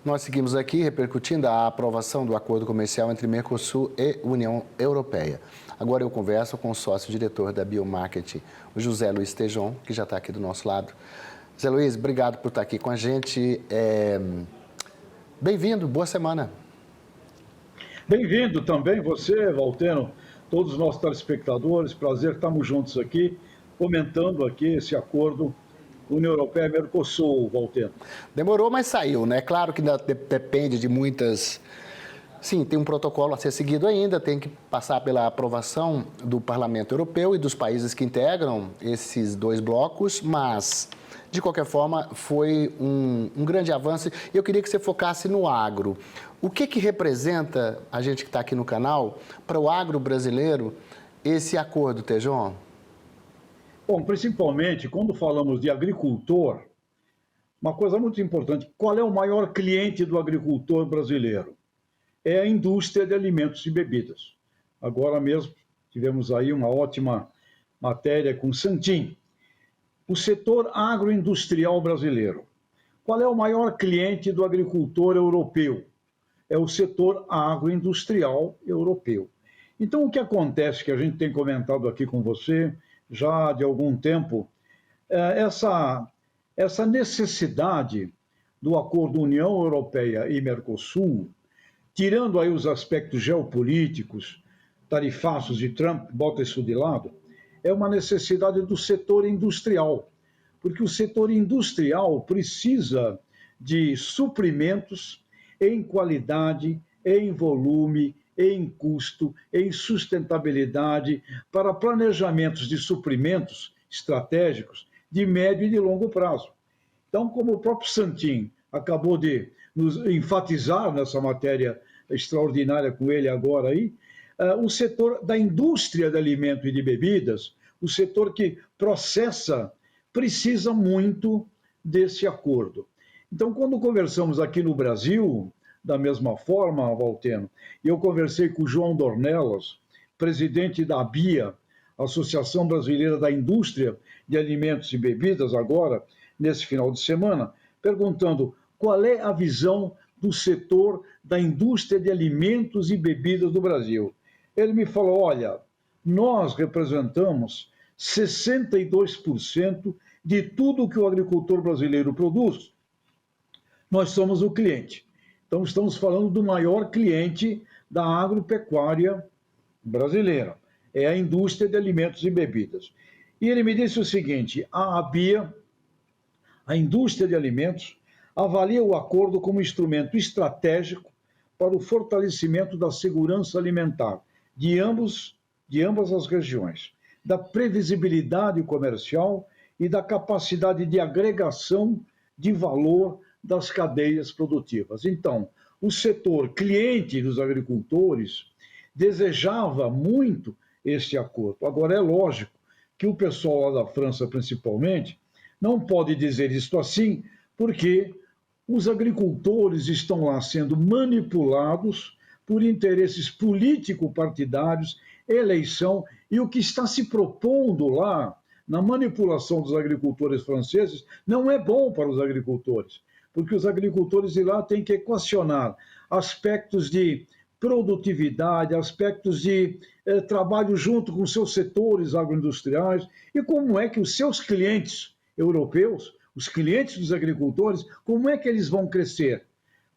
Nós seguimos aqui repercutindo a aprovação do acordo comercial entre Mercosul e União Europeia. Agora eu converso com o sócio-diretor da Biomarket, o José Luiz Tejon, que já está aqui do nosso lado. José Luiz, obrigado por estar aqui com a gente. Bem-vindo, boa semana. Bem-vindo também você, Valteno, todos os nossos telespectadores. Prazer, estamos juntos aqui, comentando aqui esse acordo União Europeia-Mercosul, Valteno. Demorou, mas saiu, né? Claro que depende de muitas... Sim, tem um protocolo a ser seguido ainda, tem que passar pela aprovação do Parlamento Europeu e dos países que integram esses dois blocos, mas, de qualquer forma, foi um grande avanço. E eu queria que você focasse no agro. O que representa, a gente que está aqui no canal, para o agro brasileiro, esse acordo, Tejon? Bom, principalmente quando falamos de agricultor, uma coisa muito importante, qual é o maior cliente do agricultor brasileiro? É a indústria de alimentos e bebidas. Agora mesmo tivemos aí uma ótima matéria com Santin. O setor agroindustrial brasileiro. Qual é o maior cliente do agricultor europeu? É o setor agroindustrial europeu. Então, o que acontece, que a gente tem comentado aqui com você, já de algum tempo, essa necessidade do acordo União Europeia e Mercosul, tirando aí os aspectos geopolíticos, tarifaços de Trump, bota isso de lado, é uma necessidade do setor industrial, porque o setor industrial precisa de suprimentos em qualidade, em volume, em custo, em sustentabilidade, para planejamentos de suprimentos estratégicos de médio e de longo prazo. Então, como o próprio Santin acabou de nos enfatizar nessa matéria extraordinária com ele agora aí, o setor da indústria de alimento e de bebidas, o setor que processa, precisa muito desse acordo. Então, quando conversamos aqui no Brasil, da mesma forma, Valteno, eu conversei com o João Dornelas, presidente da ABIA, Associação Brasileira da Indústria de Alimentos e Bebidas, agora, nesse final de semana, perguntando qual é a visão do setor da indústria de alimentos e bebidas do Brasil. Ele me falou, olha, nós representamos 62% de tudo que o agricultor brasileiro produz. Nós somos o cliente. Então, estamos falando do maior cliente da agropecuária brasileira. É a indústria de alimentos e bebidas. E ele me disse o seguinte, a ABIA, a indústria de alimentos, avalia o acordo como instrumento estratégico para o fortalecimento da segurança alimentar de ambas as regiões, da previsibilidade comercial e da capacidade de agregação de valor das cadeias produtivas. Então, o setor cliente dos agricultores desejava muito este acordo. Agora, é lógico que o pessoal lá da França, principalmente, não pode dizer isto assim, porque os agricultores estão lá sendo manipulados por interesses político-partidários, eleição, e o que está se propondo lá na manipulação dos agricultores franceses não é bom para os agricultores, porque os agricultores de lá têm que equacionar aspectos de produtividade, aspectos de trabalho junto com seus setores agroindustriais, e como é que os seus clientes europeus, os clientes dos agricultores, como é que eles vão crescer?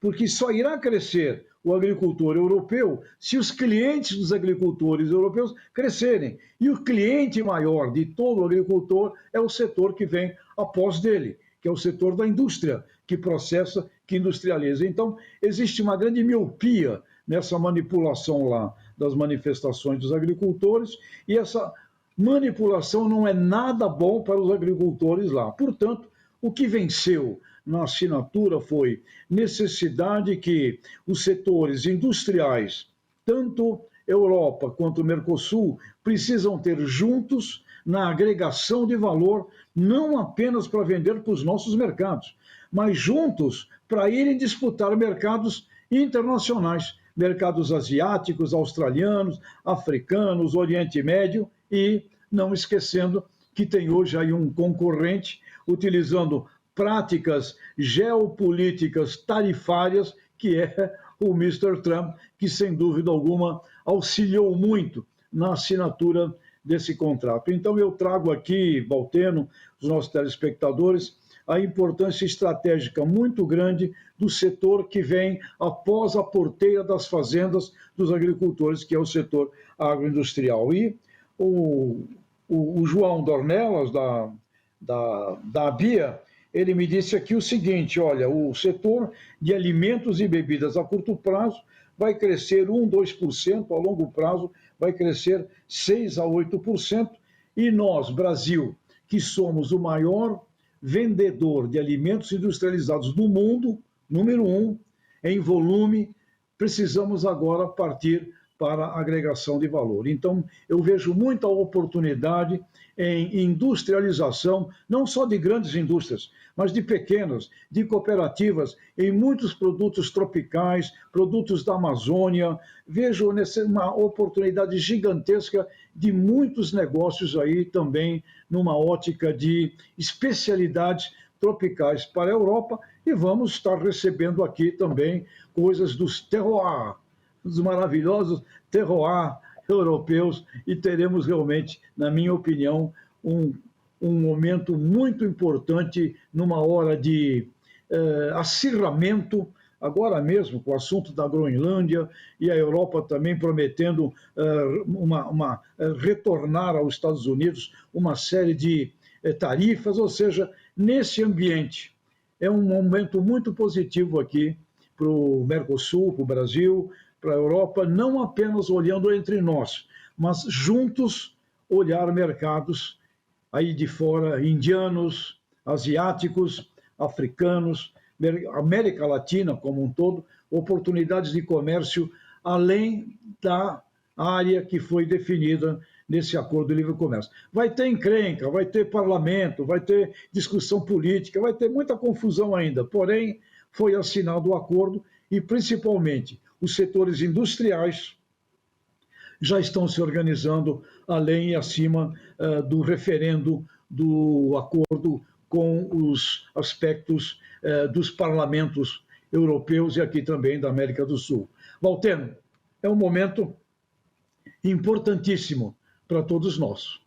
Porque só irá crescer o agricultor europeu se os clientes dos agricultores europeus crescerem. E o cliente maior de todo o agricultor é o setor que vem após dele, que é o setor da indústria, que processa, que industrializa. Então, existe uma grande miopia nessa manipulação lá das manifestações dos agricultores, e essa manipulação não é nada bom para os agricultores lá. Portanto, o que venceu na assinatura foi necessidade que os setores industriais, tanto Europa quanto Mercosul, precisam ter juntos na agregação de valor, não apenas para vender para os nossos mercados, mas juntos para irem disputar mercados internacionais, mercados asiáticos, australianos, africanos, Oriente Médio, e não esquecendo que tem hoje aí um concorrente utilizando práticas geopolíticas tarifárias, que é o Mr. Trump, que sem dúvida alguma auxiliou muito na assinatura desse contrato. Então eu trago aqui, Balteno, os nossos telespectadores, a importância estratégica muito grande do setor que vem após a porteira das fazendas dos agricultores, que é o setor agroindustrial. E o João Dornelas, da ABIA, ele me disse aqui o seguinte: olha, o setor de alimentos e bebidas a curto prazo vai crescer 1, 2%, a longo prazo vai crescer 6 a 8%, e nós, Brasil, que somos o maior vendedor de alimentos industrializados do mundo, número 1, em volume, precisamos agora partir para a agregação de valor. Então, eu vejo muita oportunidade em industrialização, não só de grandes indústrias, mas de pequenas, de cooperativas, em muitos produtos tropicais, produtos da Amazônia. Vejo uma oportunidade gigantesca de muitos negócios aí também, numa ótica de especialidades tropicais para a Europa, e vamos estar recebendo aqui também coisas dos terroirs, dos maravilhosos terroirs europeus, e teremos realmente, na minha opinião, um momento muito importante numa hora de acirramento, agora mesmo com o assunto da Groenlândia, e a Europa também prometendo retornar aos Estados Unidos uma série de tarifas, ou seja, nesse ambiente. É um momento muito positivo aqui para o Mercosul, para o Brasil, para a Europa, não apenas olhando entre nós, mas juntos olhar mercados aí de fora, indianos, asiáticos, africanos, América Latina como um todo, oportunidades de comércio além da área que foi definida nesse acordo de livre comércio. Vai ter encrenca, vai ter parlamento, vai ter discussão política, vai ter muita confusão ainda, porém foi assinado o acordo e principalmente os setores industriais já estão se organizando além e acima do referendo do acordo com os aspectos dos parlamentos europeus e aqui também da América do Sul. Balteno, é um momento importantíssimo para todos nós.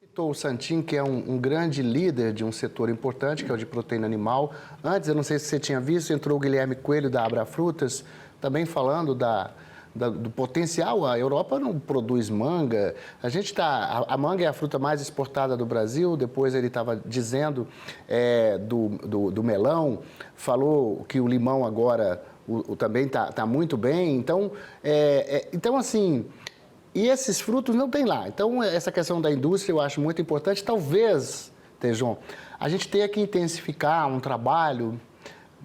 Citou o Santin, que é um grande líder de um setor importante, que é o de proteína animal. Antes, eu não sei se você tinha visto, entrou o Guilherme Coelho, da Abrafrutas, também falando do potencial. A Europa não produz manga. A manga é a fruta mais exportada do Brasil. Depois ele estava dizendo do melão, falou que o limão agora também está muito bem. Então, assim, e esses frutos não tem lá. Então, essa questão da indústria eu acho muito importante. Talvez, Tejon, a gente tenha que intensificar um trabalho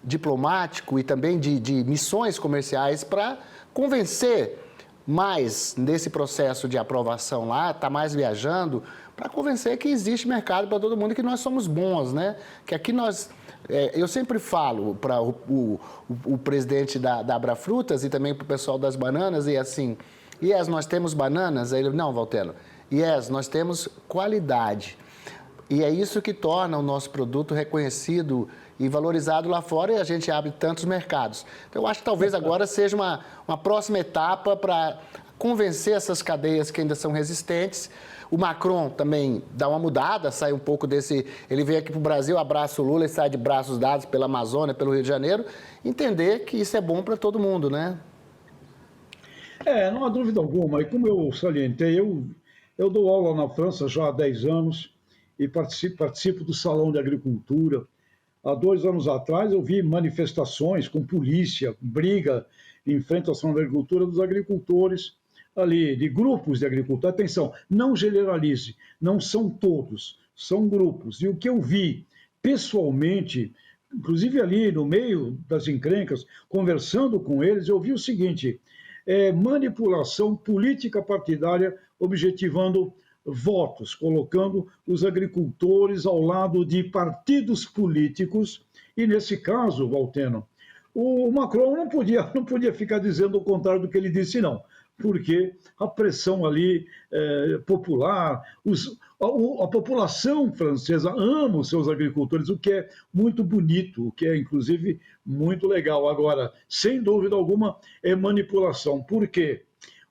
diplomático e também de missões comerciais para convencer mais nesse processo de aprovação lá, tá mais viajando, para convencer que existe mercado para todo mundo e que nós somos bons, né? Que aqui nós... eu sempre falo para o presidente da Abrafrutas e também para o pessoal das bananas, e assim, nós temos bananas? Aí ele, não, Valteno, nós temos qualidade. E é isso que torna o nosso produto reconhecido e valorizado lá fora, e a gente abre tantos mercados. Então, eu acho que talvez agora seja uma próxima etapa para convencer essas cadeias que ainda são resistentes. O Macron também dá uma mudada, sai um pouco desse... Ele veio aqui para o Brasil, abraça o Lula e sai de braços dados pela Amazônia, pelo Rio de Janeiro. Entender que isso é bom para todo mundo, né? Não há dúvida alguma. E como eu salientei, eu dou aula na França já há 10 anos e participo do Salão de Agricultura. Há 2 anos atrás eu vi manifestações com polícia, briga em frente ao Salão da Agricultura dos agricultores ali, de grupos de agricultores. Atenção, não generalize, não são todos, são grupos. E o que eu vi pessoalmente, inclusive ali no meio das encrencas, conversando com eles, eu vi o seguinte: manipulação política partidária objetivando votos, colocando os agricultores ao lado de partidos políticos, e nesse caso, Valteno, o Macron não podia ficar dizendo o contrário do que ele disse, não. porque a pressão ali popular, a população francesa ama os seus agricultores, o que é muito bonito, o que é, inclusive, muito legal. Agora, sem dúvida alguma, é manipulação. Por quê?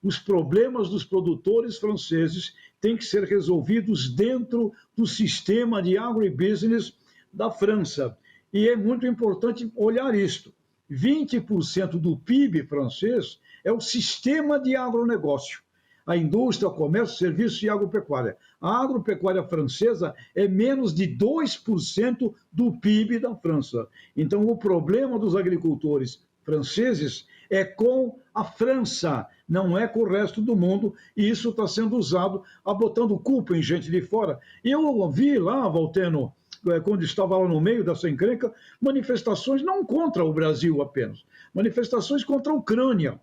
Os problemas dos produtores franceses têm que ser resolvidos dentro do sistema de agribusiness da França. E é muito importante olhar isto. 20% do PIB francês é o sistema de agronegócio. A indústria, o comércio, serviços e agropecuária. A agropecuária francesa é menos de 2% do PIB da França. Então, o problema dos agricultores franceses é com a França, não é com o resto do mundo, e isso está sendo usado, botando culpa em gente de fora. E eu ouvi lá, Valteno, quando estava lá no meio dessa encrenca, manifestações não contra o Brasil apenas, manifestações contra a Ucrânia.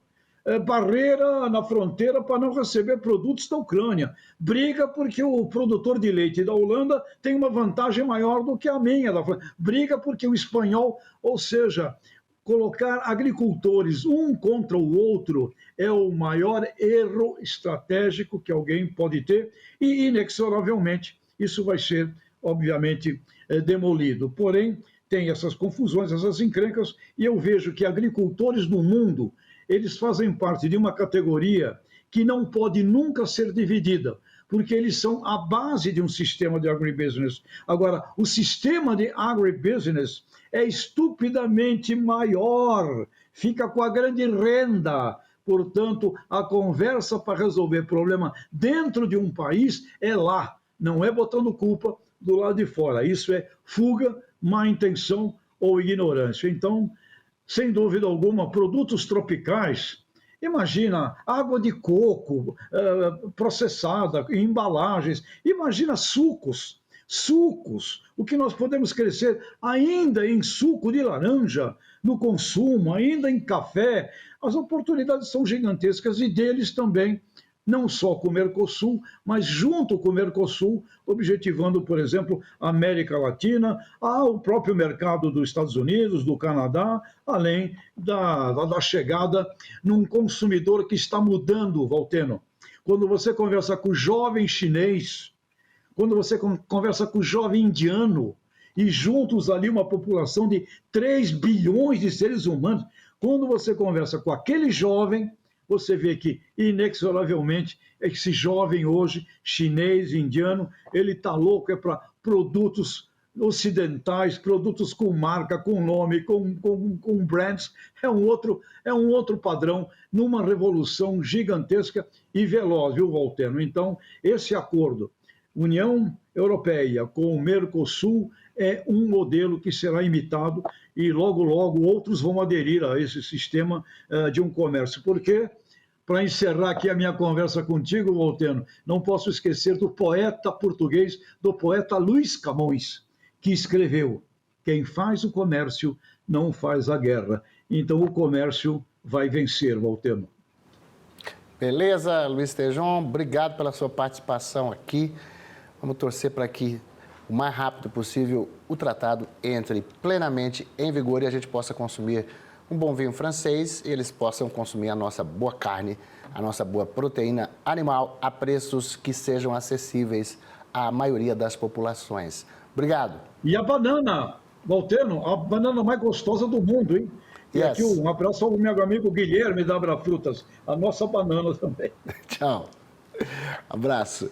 Barreira na fronteira para não receber produtos da Ucrânia. Briga porque o produtor de leite da Holanda tem uma vantagem maior do que a minha. Briga porque o espanhol, ou seja, colocar agricultores um contra o outro é o maior erro estratégico que alguém pode ter e, inexoravelmente, isso vai ser, obviamente, demolido. Porém, tem essas confusões, essas encrencas, e eu vejo que agricultores do mundo, eles fazem parte de uma categoria que não pode nunca ser dividida, porque eles são a base de um sistema de agribusiness. Agora, o sistema de agribusiness é estupidamente maior, fica com a grande renda. Portanto, a conversa para resolver problema dentro de um país é lá, não é botando culpa do lado de fora. Isso é fuga, má intenção ou ignorância. Então, sem dúvida alguma, produtos tropicais, imagina água de coco processada, embalagens, imagina sucos, o que nós podemos crescer ainda em suco de laranja, no consumo, ainda em café, as oportunidades são gigantescas e deles também, não só com o Mercosul, mas junto com o Mercosul, objetivando, por exemplo, a América Latina, o próprio mercado dos Estados Unidos, do Canadá, além da chegada num consumidor que está mudando, Valteno. Quando você conversa com o jovem chinês, quando você conversa com o jovem indiano, e juntos ali uma população de 3 bilhões de seres humanos, quando você conversa com aquele jovem, você vê que, inexoravelmente, esse jovem hoje, chinês, indiano, ele está louco para produtos ocidentais, produtos com marca, com nome, com brands. É um outro padrão, numa revolução gigantesca e veloz, viu, Valteno? Então, esse acordo, União Europeia com o Mercosul, é um modelo que será imitado e logo, logo outros vão aderir a esse sistema de um comércio. Porque, para encerrar aqui a minha conversa contigo, Valteno, não posso esquecer do poeta português, do poeta Luís Camões, que escreveu: quem faz o comércio não faz a guerra. Então o comércio vai vencer, Valteno. Beleza, Luiz Tejon, obrigado pela sua participação aqui. Vamos torcer para que o mais rápido possível o tratado entre plenamente em vigor e a gente possa consumir um bom vinho francês e eles possam consumir a nossa boa carne, a nossa boa proteína animal a preços que sejam acessíveis à maioria das populações. Obrigado. E a banana, Valteno, a banana mais gostosa do mundo, hein? E aqui um abraço ao meu amigo Guilherme da Abrafrutas, a nossa banana também. Tchau. Abraço.